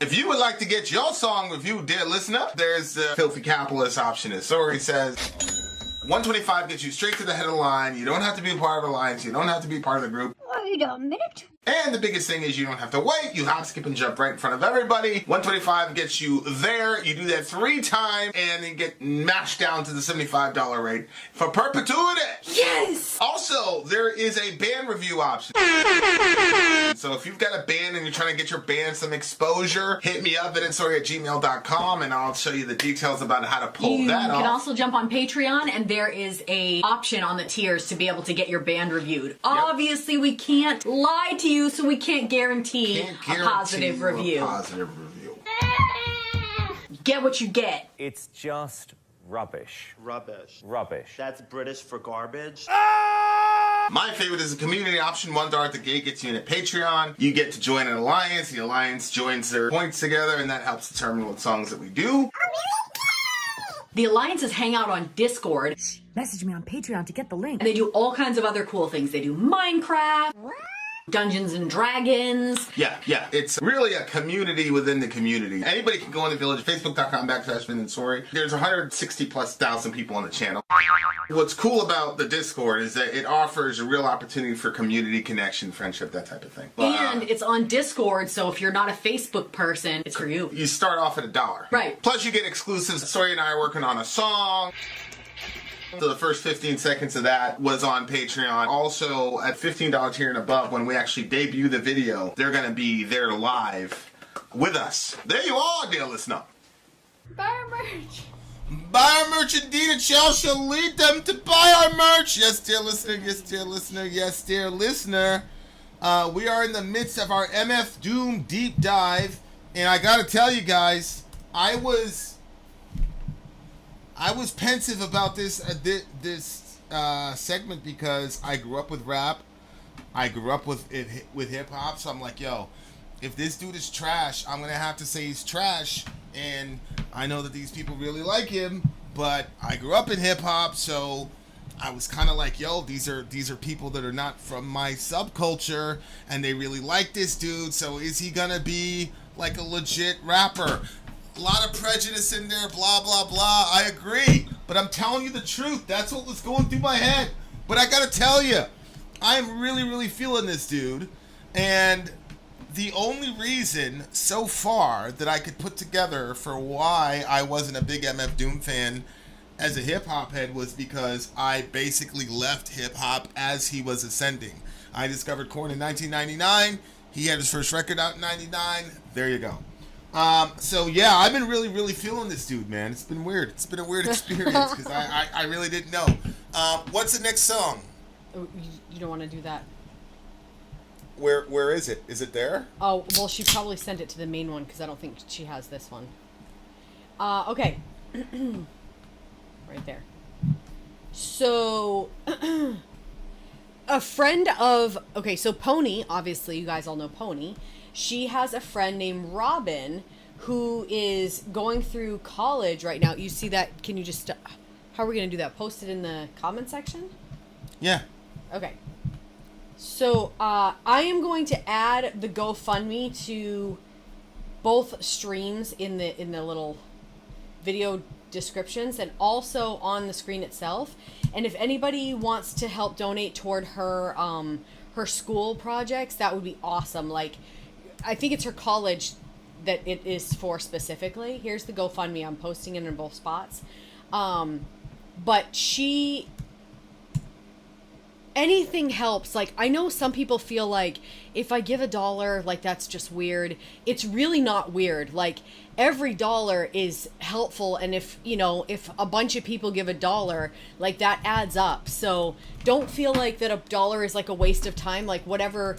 If you would like to get your song reviewed, dear listener, there's the Filthy Capitalist option. As Sori says, $125 gets you straight to the head of the line. You don't have to be part of the alliance. You don't have to be part of the group. Wait a minute. And the biggest thing is you don't have to wait. You hop, skip, and jump right in front of everybody. $125 gets you there. You do that 3 times, and then get mashed down to the $75 rate for perpetuity. Yes! Also, there is a band review option. So if you've got a band and you're trying to get your band some exposure, hit me up at vinsori@gmail.com, and I'll show you the details about how to pull that off. You can also jump on Patreon, and there is a option on the tiers to be able to get your band reviewed. Yep. Obviously, we can't lie to you, so we can't guarantee a positive review. Get what you get. It's just rubbish. Rubbish. Rubbish. That's British for garbage. My favorite is the community option. $1 at the gate gets you in a Patreon. You get to join an alliance. The alliance joins their points together, and that helps determine what songs that we do. The alliances hang out on Discord. Message me on Patreon to get the link. And they do all kinds of other cool things. They do Minecraft. Dungeons and Dragons. Yeah. It's really a community within the community. Anybody can go in the village, facebook.com/Vin and Sori. There's 160,000+ people on the channel. What's cool about the Discord is that it offers a real opportunity for community connection, friendship, that type of thing. And it's on Discord, so if you're not a Facebook person, it's for you. You start off at $1. Right. Plus you get exclusives. Sori and I are working on a song. So the first 15 seconds of that was on Patreon. Also, at $15 tier and above, when we actually debut the video, they're going to be there live with us. There you are, dear listener. Buy our merch. Buy our merch indeed, and shall lead them to buy our merch. Yes, dear listener. Yes, dear listener. Yes, dear listener. We are in the midst of our MF Doom deep dive, and I got to tell you guys, I was pensive about this segment because I grew up with rap. I grew up with hip hop, so I'm like, yo, if this dude is trash, I'm gonna have to say he's trash. And I know that these people really like him, but I grew up in hip hop, so I was kind of like, yo, these are people that are not from my subculture, and they really like this dude. So is he gonna be like a legit rapper? A lot of prejudice in there, blah, blah, blah. I agree. But I'm telling you the truth. That's what was going through my head. But I got to tell you, I am really, really feeling this dude. And the only reason so far that I could put together for why I wasn't a big MF Doom fan as a hip-hop head was because I basically left hip-hop as he was ascending. I discovered Korn in 1999. He had his first record out in 99. There you go. So yeah, I've been really, really feeling this dude, man. It's been weird. It's been a weird experience because I really didn't know. What's the next song? You don't want to do that. Where is it? Is it there? Oh, well, she probably sent it to the main one because I don't think she has this one. Okay. Right there. So, a friend of... Okay, so Pony, obviously, you guys all know Pony. She has a friend named Robin who is going through college right now. You see that? Can you just... How are we going to do that? Post it in the comment section? Yeah. Okay. So, I am going to add the GoFundMe to both streams in the little video descriptions and also on the screen itself. And if anybody wants to help donate toward her her school projects, that would be awesome. Like, I think it's her college that it is for specifically. Here's the GoFundMe. I'm posting it in both spots. But anything helps. Like, I know some people feel like if I give $1, like, that's just weird. It's really not weird. Like, every dollar is helpful, and if a bunch of people give $1, like, that adds up. So don't feel like that $1 is like a waste of time. Like, whatever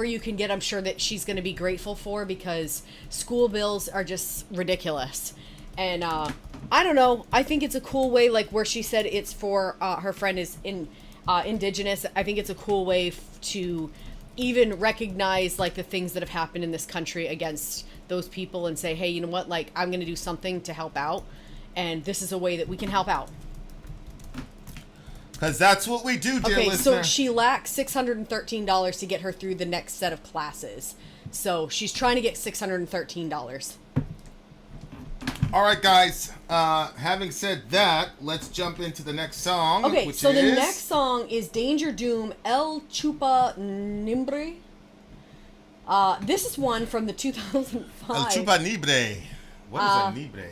you can get, I'm sure that she's going to be grateful for, because school bills are just ridiculous. And I don't know, I think it's a cool way, like where she said it's for her friend is Indigenous. I think it's a cool way to even recognize, like, the things that have happened in this country against those people and say, hey, you know what, like, I'm going to do something to help out, and this is a way that we can help out. Because that's what we do, dear listener. So she lacks $613 to get her through the next set of classes. So she's trying to get $613. All right, guys. Having said that, let's jump into the next song. Okay, which so is... the next song is DangerDOOM, El Chupa Nibre. This is one from the 2005... El Chupa Nibre. What is a Nibre?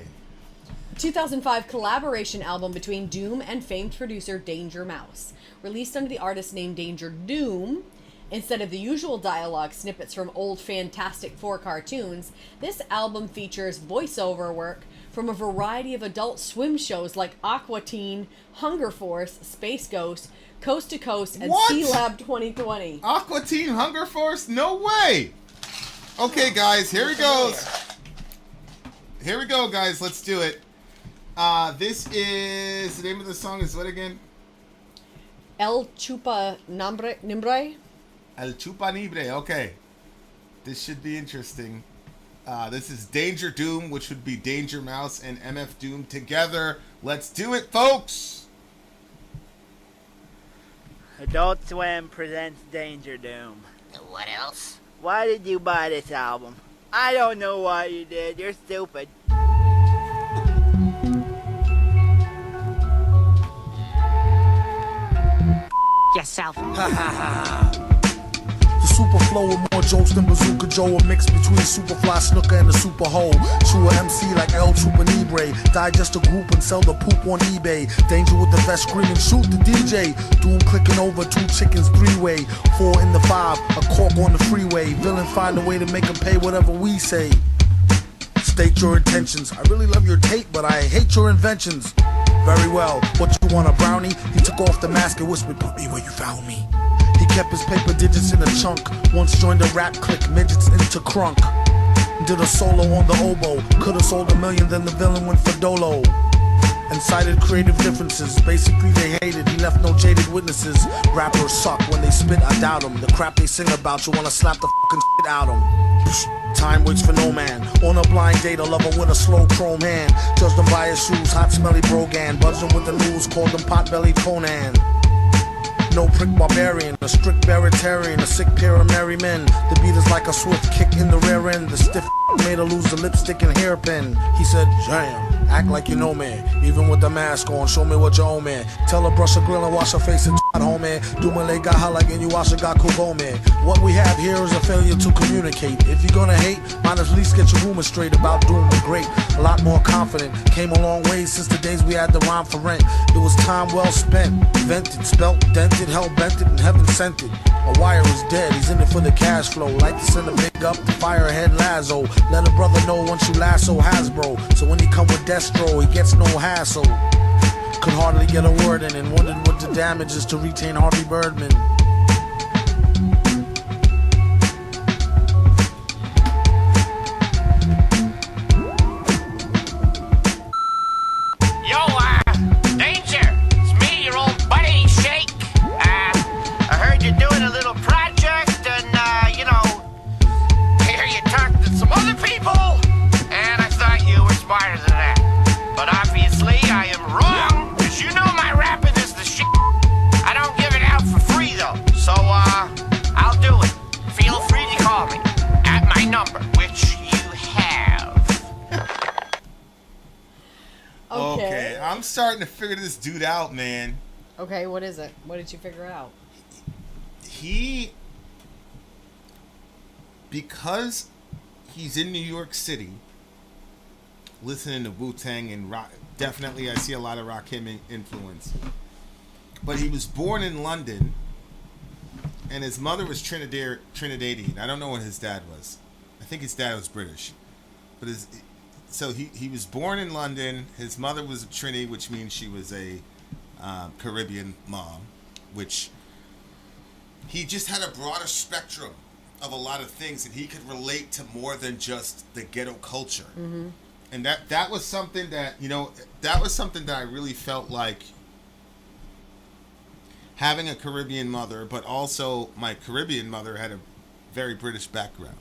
2005 collaboration album between Doom and famed producer Danger Mouse. Released under the artist name DangerDOOM, instead of the usual dialogue snippets from old Fantastic Four cartoons, this album features voiceover work from a variety of Adult Swim shows like Aqua Teen, Hunger Force, Space Ghost, Coast to Coast, and What? Sea Lab 2020. Aqua Teen Hunger Force? No way! Okay, guys, here it goes. Here we go, guys. Let's do it. This is... The name of the song is what again? El Chupa Nibre? El Chupa Nibre. Okay. This should be interesting. This is DangerDOOM, which would be Danger Mouse and MF Doom together. Let's do it, folks! Adult Swim presents DangerDOOM. What else? Why did you buy this album? I don't know why you did. You're stupid. Yourself. The super flow with more jokes than Bazooka Joe, a mix between Superfly Snooker and the Super Hole. True MC like El Chupa Nibre, digest a group and sell the poop on eBay. Danger with the vest screaming, shoot the DJ. Doom clicking over, 2 chickens, 3-way. 4 in the 5, a cork on the freeway. Villain find a way to make him pay whatever we say. State your intentions. I really love your tape, but I hate your inventions. Very well, what you want, a brownie? He took off the mask and whispered, put me where you found me. He kept his paper digits in a chunk. Once joined a rap clique, midgets into crunk. Did a solo on the oboe. Could've sold $1 million, then the villain went for Dolo. And cited creative differences. Basically they hated, he left no jaded witnesses. Rappers suck, when they spit I doubt them. The crap they sing about, you wanna slap the fucking shit out them. Time waits for no man. On a blind date, a lover with a slow chrome hand. Judged them by his shoes, hot smelly brogan. Buzzed him with the news, called him pot-bellied Conan. No prick barbarian, a strict baritarian, a sick pair of merry men. The beat is like a swift kick in the rear end. The stiff made her lose the lipstick and hairpin. He said, damn, act like you know me. Even with the mask on, show me what you owe me. Tell her brush her grill and wash her face and homie. Do my leg got like and you wash a got me. What we have here is a failure to communicate. If you're gonna hate, might at least get your rumors straight about doing the great. A lot more confident. Came a long way since the days we had the rhyme for rent. It was time well spent. Vented, spelt, dented, hell bent it, and heaven sent it. A wire is dead, he's in it for the cash flow. Like to send a big up to firehead Lazo. Let a brother know once you lasso Hasbro. So when he come with Destro, he gets no hassle. Could hardly get a word in and wondered what the damage is to retain Harvey Birdman. Yo, Danger! It's me, your old buddy, Shake. I heard you're doing a little project and, you know, here you talked to some other people, and I thought you were smarter than that. But obviously I am wrong, because you know my rapping is the shit. I don't give it out for free, though, so, I'll do it. Feel free to call me at my number, which you have. Okay, I'm starting to figure this dude out, man. Okay, what is it? What did you figure out? Because he's in New York City, listening to Wu-Tang and rock, definitely I see a lot of Rakim influence. But he was born in London, and his mother was Trinidadian. I don't know what his dad was. I think his dad was British. But he was born in London. His mother was a Trini, which means she was a Caribbean mom, which he just had a broader spectrum of a lot of things, and he could relate to more than just the ghetto culture. Mm-hmm. And that was something that, I really felt like having a Caribbean mother, but also my Caribbean mother had a very British background.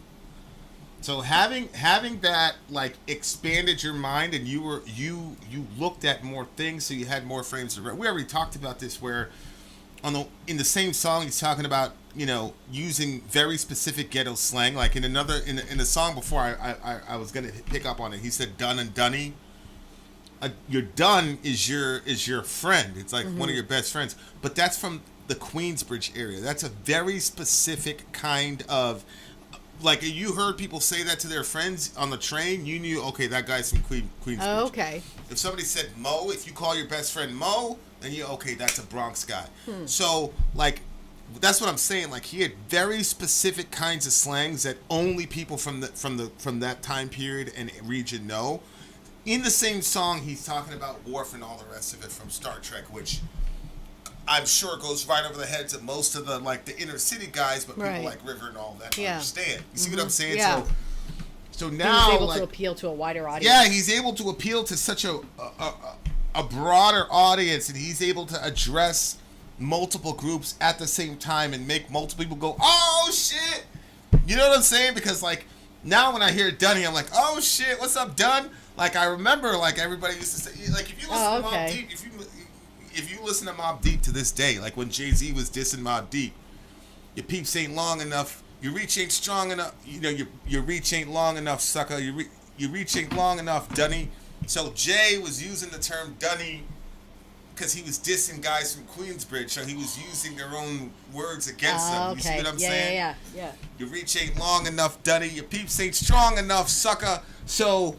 So having that like expanded your mind, and you looked at more things, so you had more frames of reference. We already talked about this, where in the same song he's talking about using very specific ghetto slang. Like in a song before, I was gonna pick up on it. He said "done" and "dunny." Your done is your friend. It's like one of your best friends. But that's from the Queensbridge area. That's a very specific kind of, like, you heard people say that to their friends on the train, you knew, okay, that guy's from Queensbridge. Oh, okay. If somebody said Mo, if you call your best friend Mo, then okay, that's a Bronx guy. So, like, that's what I'm saying. Like, he had very specific kinds of slangs that only people from that time period and region know. In the same song, he's talking about Worf and all the rest of it from Star Trek, which I'm sure goes right over the heads of most of the inner city guys, but people like River and all that understand. You see what I'm saying? Yeah. So now he's able to appeal to a wider audience. Yeah, he's able to appeal to such a broader audience, and he's able to address multiple groups at the same time and make multiple people go, "Oh shit!" You know what I'm saying? Because now when I hear Dunny, I'm like, "Oh shit, what's up, Dun?" Like, I remember, everybody used to say, like, if you listen to Mobb Deep, if you listen to Mobb Deep to this day, like when Jay-Z was dissing Mobb Deep, your peeps ain't long enough, your reach ain't strong enough, your reach ain't long enough, sucker, your reach ain't long enough, Dunny. So Jay was using the term Dunny because he was dissing guys from Queensbridge, so he was using their own words against them. You see what I'm saying? Yeah. Your reach ain't long enough, Dunny, your peeps ain't strong enough, sucker. So,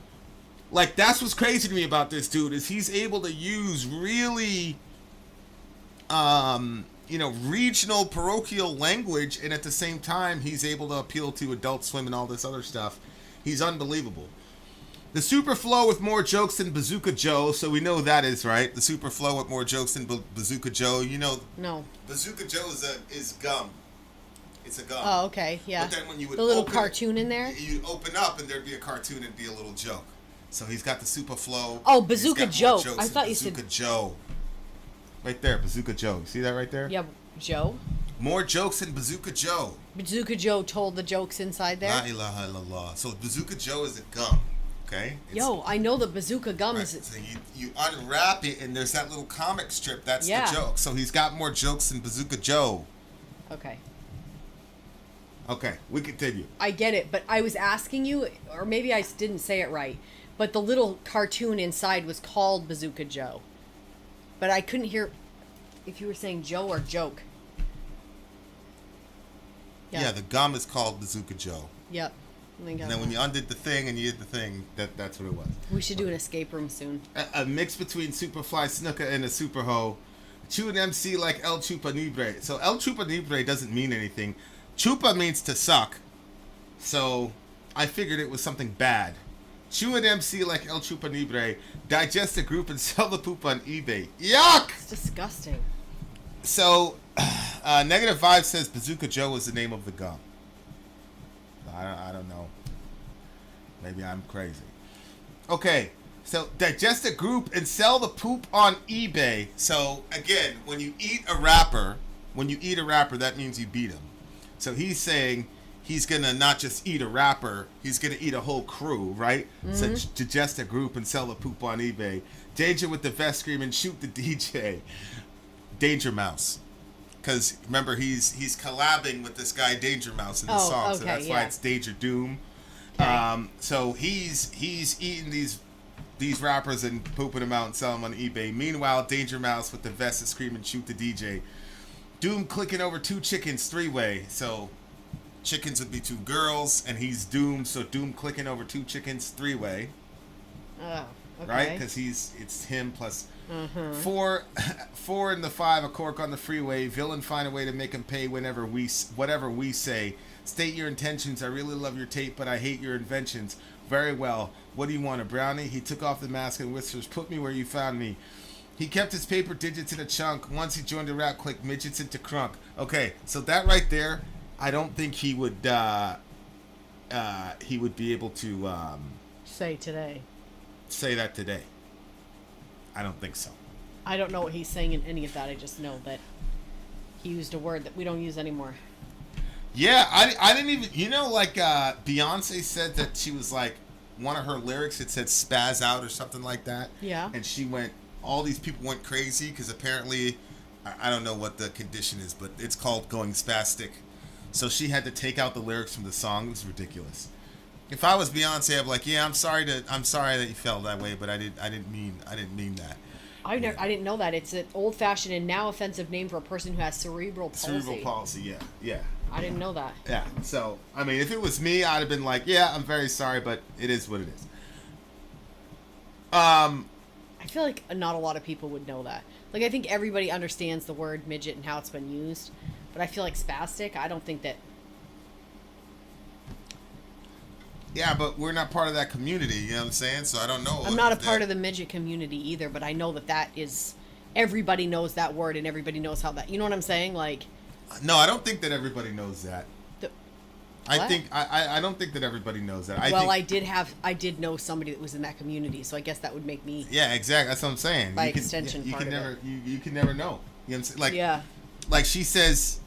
that's what's crazy to me about this dude, is he's able to use really, regional, parochial language, and at the same time, he's able to appeal to Adult Swim and all this other stuff. He's unbelievable. The Super Flow with more jokes than Bazooka Joe, so we know that is right. The Super Flow with more jokes than Bazooka Joe. No. Bazooka Joe is gum. It's a gum. Oh, okay, yeah. But then when you would the little cartoon in there? You'd open up and there'd be a cartoon and it'd be a little joke. So he's got the Super Flow. Oh, Bazooka Joe. I thought you said Bazooka Joe. Right there, Bazooka Joe. You see that right there? Yeah, Joe. More jokes than Bazooka Joe. Bazooka Joe told the jokes inside there. La ilaha illallah. So Bazooka Joe is a gum. Okay? I know the Bazooka gum right. is. So you unwrap it and there's that little comic strip. That's the joke. So he's got more jokes than Bazooka Joe. Okay, we continue. I get it, but I was asking you, or maybe I didn't say it right, but the little cartoon inside was called Bazooka Joe. But I couldn't hear if you were saying Joe or joke. Yeah, the gum is called Bazooka Joe. Yep. And then when you undid the thing and you did the thing, that's what it was. We should do an escape room soon. A mix between Superfly Snuka and a Super Ho. Chew an MC like El Chupa Nibre. So El Chupa Nibre doesn't mean anything. Chupa means to suck. So I figured it was something bad. Chew an MC like El Chupa Nibre. Digest a group and sell the poop on eBay. Yuck! It's disgusting. So, Negative Vibe says Bazooka Joe is the name of the gum. I don't know. Maybe I'm crazy. Okay, so digest a group and sell the poop on eBay. So again, when you eat a rapper, that means you beat him. So he's saying he's gonna not just eat a rapper, he's gonna eat a whole crew, right? So digest a group and sell the poop on eBay. Danger with the vest screaming, shoot the DJ. Danger Mouse. Because remember, he's collabing with this guy Danger Mouse in the song, so that's why it's DangerDOOM. Okay. So he's eating these rappers and pooping them out and selling them on eBay. Meanwhile, Danger Mouse with the vest is screaming, "Shoot the DJ." Doom clicking over two chickens three-way. So chickens would be two girls, and he's Doom. So Doom clicking over two chickens three-way. Oh, okay. Right? Because it's him plus. Four and the 5, a cork on the freeway. Villain find a way to make him pay whatever we say. State your intentions. I really love your tape, but I hate your inventions. Very well. What do you want, a brownie? He took off the mask and whispers, "Put me where you found me." He kept his paper digits in a chunk. Once he joined the rap clique, midgets into crunk. Okay, so that right there, I don't think he would be able to say that today. I don't think so. I don't know what he's saying in any of that. I just know that he used a word that we don't use anymore. Yeah, I didn't even... Beyonce said that she was like... One of her lyrics, it said spaz out or something like that. Yeah. And she went... All these people went crazy because apparently I don't know what the condition is, but it's called going spastic. So she had to take out the lyrics from the song. It was ridiculous. If I was Beyonce, I'd be like, yeah, I'm sorry that you felt that way, but I didn't mean that. I didn't know that. It's an old-fashioned and now offensive name for a person who has cerebral palsy. Cerebral palsy, yeah. I didn't know that. Yeah. So, I mean, if it was me, I'd have been like, yeah, I'm very sorry, but it is what it is. I feel like not a lot of people would know that. Like, I think everybody understands the word midget and how it's been used, but I feel like spastic, I don't think that... Yeah, but we're not part of that community, you know what I'm saying? So I don't know. I'm not a part of the midget community either, but I know that is... Everybody knows that word and everybody knows how that... You know what I'm saying? Like... No, I don't think that everybody knows that. I What? think I don't think that everybody knows that. I did know somebody that was in that community, so I guess that would make me. Yeah, exactly. That's what I'm saying. By extension, you part can of never it. you can never know. You know what I'm saying? Like Yeah. like she says.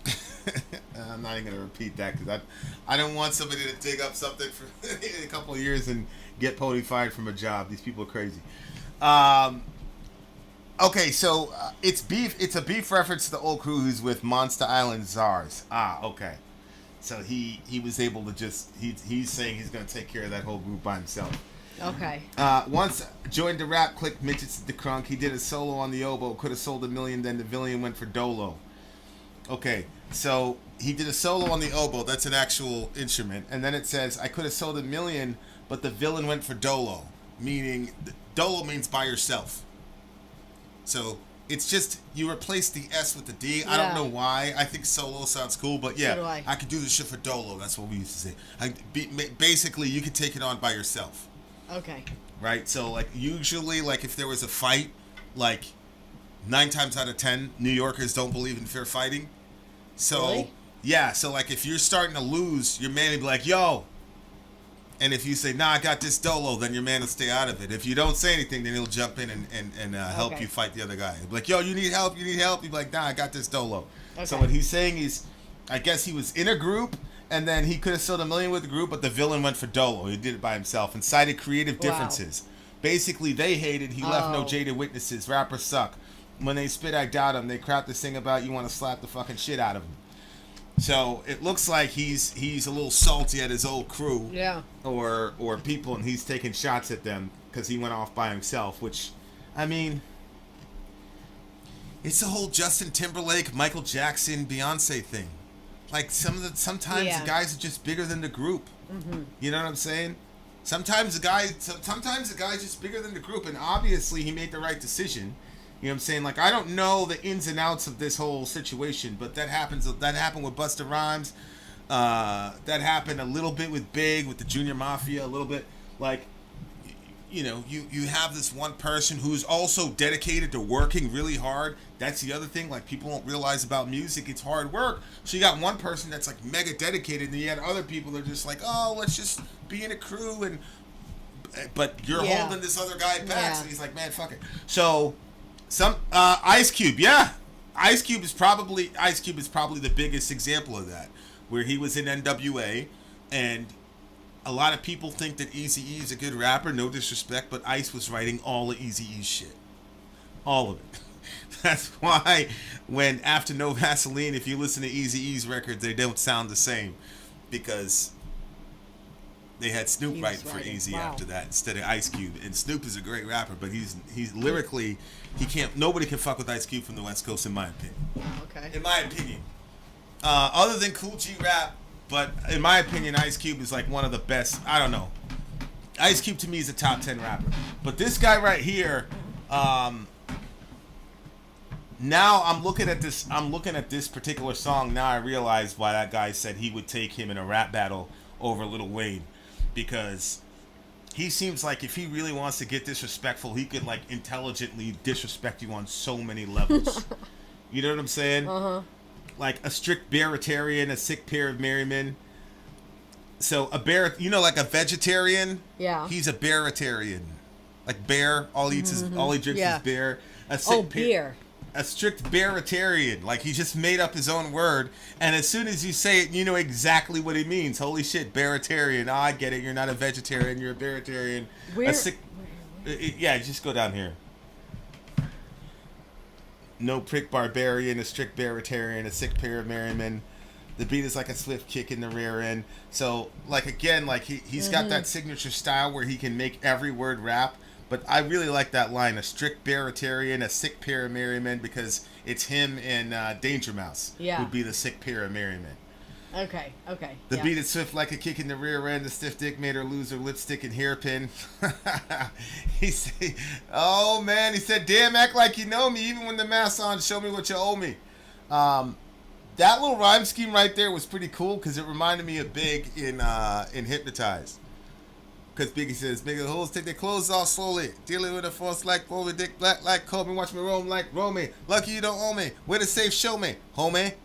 I'm not even gonna repeat that because I don't want somebody to dig up something for a couple of years and get Pody fired from a job. These people are crazy. Okay, so it's beef. It's a beef reference to the old crew who's with Monster Island Czars. Okay. So he was able to just he's saying he's gonna take care of that whole group by himself. Okay. Once joined the rap clique Midgets the Crunk, he did a solo on the oboe, could have sold $1 million, then the villain went for Dolo. Okay, so he did a solo on the oboe, that's an actual instrument, and then it says, I could have sold $1 million, but the villain went for Dolo, meaning Dolo means by yourself. So it's just you replace the S with the D. I don't know why. I think solo sounds cool, but yeah, So do I could do this shit for Dolo. That's what we used to say. Basically, you could take it on by yourself. Okay. Right? So, like, usually, like, if there was a fight, like, 9 times out of 10, New Yorkers don't believe in fair fighting. So, Really? yeah. So, like, if you're starting to lose, your man will be like, yo. And if you say, nah, I got this Dolo, then your man will stay out of it. If you don't say anything, then he'll jump in and help Okay. you fight the other guy. He'll be like, yo, you need help? You'll be like, nah, I got this Dolo. So Okay. what he's saying is, I guess he was in a group, and then he could have sold $1 million with the group, but the villain went for Dolo. He did it by himself and cited creative differences. Basically, they hated, he left no jaded witnesses. Rappers suck. When they spit, I doubt them. They crap this thing about you want to slap the fucking shit out of him. So it looks like he's a little salty at his old crew, Yeah. or people, and he's taking shots at them because he went off by himself. Which, I mean, it's the whole Justin Timberlake, Michael Jackson, Beyonce thing. Like sometimes Yeah. the guys are just bigger than the group. Mm-hmm. You know what I'm saying? Sometimes the guy's just bigger than the group, and obviously he made the right decision. You know what I'm saying? Like, I don't know the ins and outs of this whole situation, but that happened with Busta Rhymes. That happened a little bit with Big, with the Junior Mafia, a little bit. Like, you know, you have this one person who's also dedicated to working really hard. That's the other thing, like, people don't realize about music, it's hard work. So you got one person that's like mega dedicated, and you had other people that are just like, oh, let's just be in a crew, but you're holding this other guy back. Yeah. So he's like, man, fuck it. So Ice Cube, yeah. Ice Cube is probably the biggest example of that, where he was in NWA, and a lot of people think that Eazy-E is a good rapper, no disrespect, but Ice was writing all of Eazy-E's shit. All of it. That's why when after No Vaseline, if you listen to Eazy-E's records, they don't sound the same, because they had Snoop writing for Eazy after that instead of Ice Cube. And Snoop is a great rapper, but he's lyrically, nobody can fuck with Ice Cube from the West Coast, in my opinion. Okay. In my opinion. Other than Cool G Rap, but in my opinion, Ice Cube is like one of the best. I don't know. Ice Cube to me is a top 10 rapper. But this guy right here, now I'm looking at this particular song. Now I realize why that guy said he would take him in a rap battle over Lil Wayne, because he seems like if he really wants to get disrespectful, he could like intelligently disrespect you on so many levels. You know what I'm saying? Uh-huh. Like a strict bearitarian, a sick pair of merrymen. So a bear, you know, like a vegetarian. Yeah. He's a bearitarian. Like bear, all he drinks is beer. A sick beer. A strict bearitarian. Like he just made up his own word, and as soon as you say it, you know exactly what it means. Holy shit, bearitarian. Oh, I get it. You're not a vegetarian. You're a bearitarian. Where? Yeah, just go down here. no prick barbarian, a strict baritarian, a sick pair of merrymen. The beat is like a swift kick in the rear end. So, like, again, like, he's got that signature style where he can make every word rap. But I really like that line, a strict baritarian, a sick pair of merrymen, because it's him and Danger Mouse would be the sick pair of merrymen. Okay. The beat is swift like a kick in the rear end. The stiff dick made her lose her lipstick and hairpin. He said, oh, man. He said, damn, act like you know me. Even when the mask's on, show me what you owe me. That little rhyme scheme right there was pretty cool because it reminded me of Big in Hypnotize. Because Biggie says, make the hoes take their clothes off slowly. Dealing with a force like Foley, dick black like Kobe. Watch me roam like Romy. Lucky you don't owe me. Where the safe show me, homie.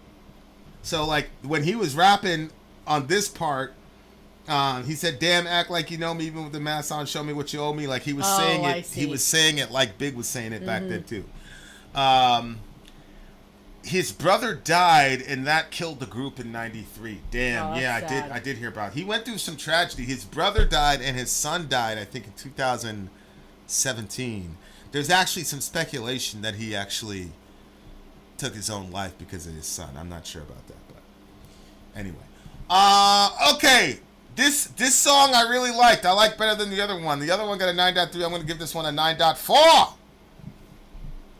So, like, when he was rapping on this part, he said, damn, act like you know me, even with the mask on, show me what you owe me. Like, he was saying it. He was saying it like Big was saying it back then, too. His brother died, and that killed the group in '93. Damn, I did hear about it. He went through some tragedy. His brother died, and his son died, I think, in 2017. There's actually some speculation that he actually took his own life because of his son. I'm not sure about that, but anyway. Okay. This song I really liked. I like better than the other one. The other one got a 9.3. I'm going to give this one a 9.4.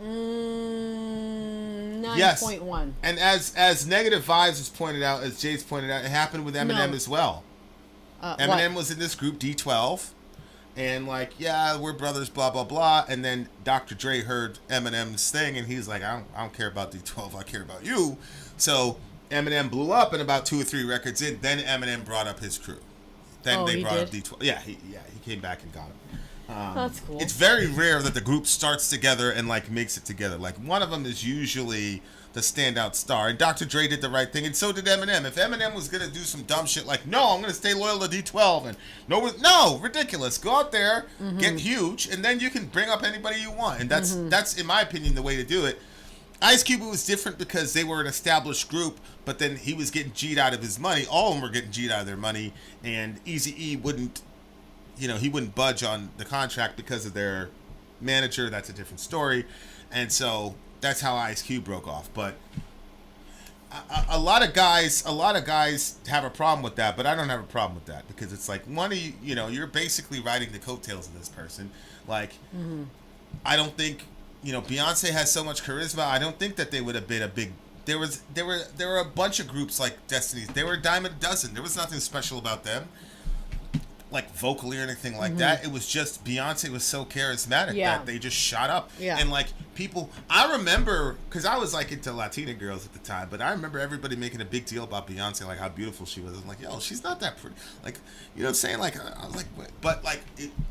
9.1. Yes. And as Negative Vibes has pointed out, as Jay's pointed out, it happened with Eminem as well. Eminem was in this group, D12. And like, yeah, we're brothers, blah, blah, blah. And then Dr. Dre heard Eminem's thing, and he's like, I don't care about D12, I care about you. So Eminem blew up, and about 2 or 3 records in, then Eminem brought up his crew. Then they brought up D12. Yeah, he came back and got him. That's cool. It's very rare that the group starts together and like makes it together. Like one of them is usually the standout star, and Dr. Dre did the right thing, and so did Eminem. If Eminem was gonna do some dumb shit like, no, I'm gonna stay loyal to D12, and no, ridiculous. Go out there, get huge, and then you can bring up anybody you want, and that's in my opinion the way to do it. Ice Cube was different because they were an established group, but then he was getting G'd out of his money. All of them were getting G'd out of their money, and Eazy-E wouldn't. He wouldn't budge on the contract because of their manager. That's a different story. And so that's how Ice Cube broke off. But a lot of guys have a problem with that, but I don't have a problem with that because it's like one of you, you're basically riding the coattails of this person. Like, I don't think, Beyonce has so much charisma. I don't think that they would have been a big. There were a bunch of groups like Destiny's. They were a dime a dozen. There was nothing special about them, like vocally or anything like that. It was just Beyonce was so charismatic that they just shot up. And like people, I remember, because I was like into Latina girls at the time, but I remember everybody making a big deal about Beyonce, like how beautiful she was. I'm like, yo, she's not that pretty. Like, you know what I'm saying? Like, I was like, but like,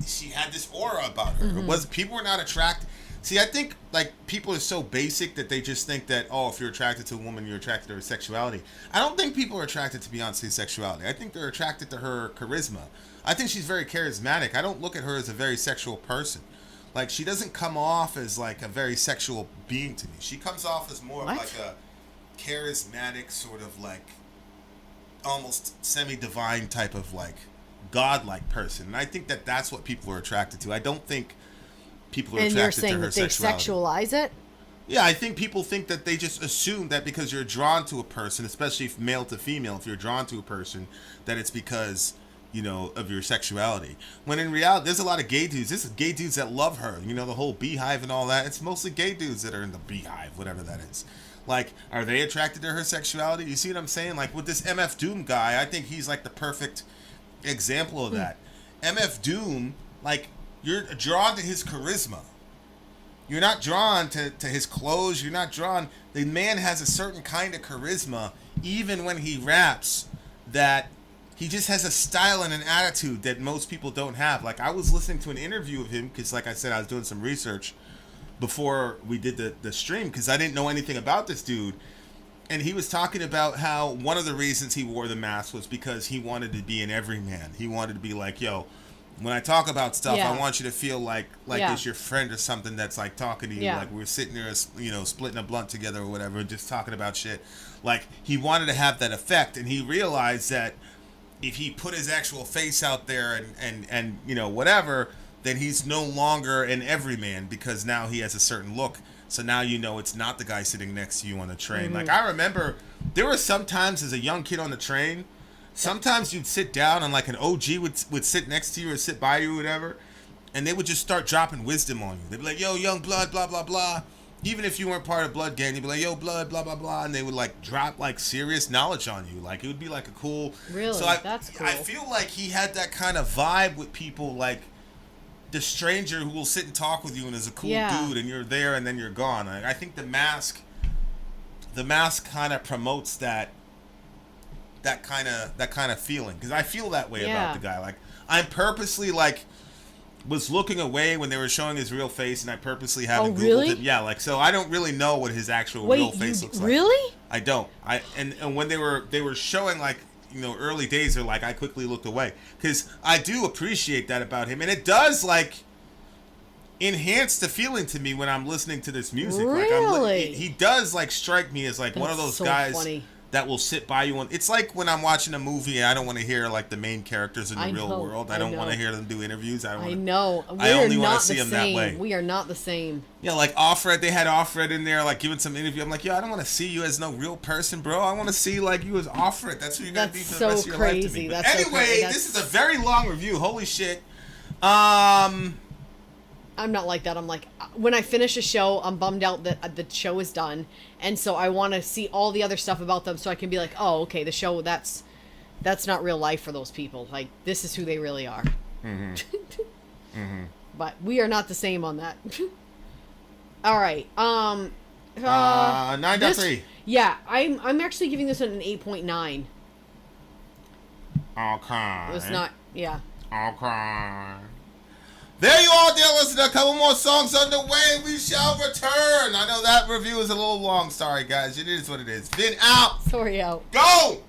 she had this aura about her. People were not attracted. See, I think like people are so basic that they just think that, oh, if you're attracted to a woman, you're attracted to her sexuality. I don't think people are attracted to Beyonce's sexuality. I think they're attracted to her charisma. I think she's very charismatic. I don't look at her as a very sexual person. Like, she doesn't come off as like a very sexual being to me. She comes off as more of like a charismatic sort of like almost semi-divine type of like godlike person. And I think that that's what people are attracted to. I don't think people are attracted to her sexuality. And you're saying that they sexualize it? Yeah, I think people think that they just assume that because you're drawn to a person, especially if male to female, if you're drawn to a person, that it's because, of your sexuality. When in reality, there's a lot of gay dudes. This is gay dudes that love her. The whole beehive and all that. It's mostly gay dudes that are in the beehive, whatever that is. Like, are they attracted to her sexuality? You see what I'm saying? Like, with this MF Doom guy, I think he's like the perfect example of that. MF Doom, like, you're drawn to his charisma. You're not drawn to his clothes. You're not drawn. The man has a certain kind of charisma, even when he raps, that he just has a style and an attitude that most people don't have. Like, I was listening to an interview of him because, like I said, I was doing some research before we did the stream because I didn't know anything about this dude. And he was talking about how one of the reasons he wore the mask was because he wanted to be an everyman. He wanted to be like, yo, when I talk about stuff, I want you to feel like it's your friend or something that's like talking to you, like we're sitting there, splitting a blunt together or whatever, just talking about shit. Like, he wanted to have that effect, and he realized that if he put his actual face out there and whatever, then he's no longer an everyman because now he has a certain look So now you know it's not the guy sitting next to you on the train. Like, I remember there were some times as a young kid on the train, sometimes you'd sit down and like an OG would sit next to you or sit by you or whatever, and they would just start dropping wisdom on you. They'd be like, yo, young blood, blah, blah, blah. Even if you weren't part of Blood Gang, you'd be like, yo, blood, blah, blah, blah. And they would like drop like serious knowledge on you. Like, it would be like a cool... Really? So That's cool. I feel like he had that kind of vibe with people, like the stranger who will sit and talk with you and is a cool dude, and you're there and then you're gone. I think the mask kind of promotes that kind of feeling, because I feel that way about the guy. Like, I'm purposely like was looking away when they were showing his real face, and I purposely haven't Googled him. Yeah, like, so I don't really know what his actual real face looks like. Really? I don't. And when they were showing, like, you know, early days, are like, I quickly looked away, because I do appreciate that about him, and it does like enhance the feeling to me when I'm listening to this music. Really? Like, he does like strike me as like one of those guys that will sit by you. It's like when I'm watching a movie and I don't want to hear like the main characters in the real world. I don't want to hear them do interviews. I only want to see them that way. We are not the same. Yeah, like Offred, they had Offred in there, like, giving some interview. I'm like, yo, I don't want to see you as no real person, bro. I want to see like you as Offred. That's who you're gonna be for the rest of your life to me. But anyway, this is a very long review. Holy shit. I'm not like that. I'm like, when I finish a show, I'm bummed out that the show is done, and so I want to see all the other stuff about them, so I can be like, oh, okay, the show, that's not real life for those people. Like, this is who they really are. But we are not the same on that. All right. 9.3. Yeah, I'm actually giving this an 8.9. Okay. It was not. Yeah. Okay. There you are, dear listener. A couple more songs underway. We shall return. I know that review is a little long. Sorry, guys. It is what it is. Vin out. Sorry, out. Go!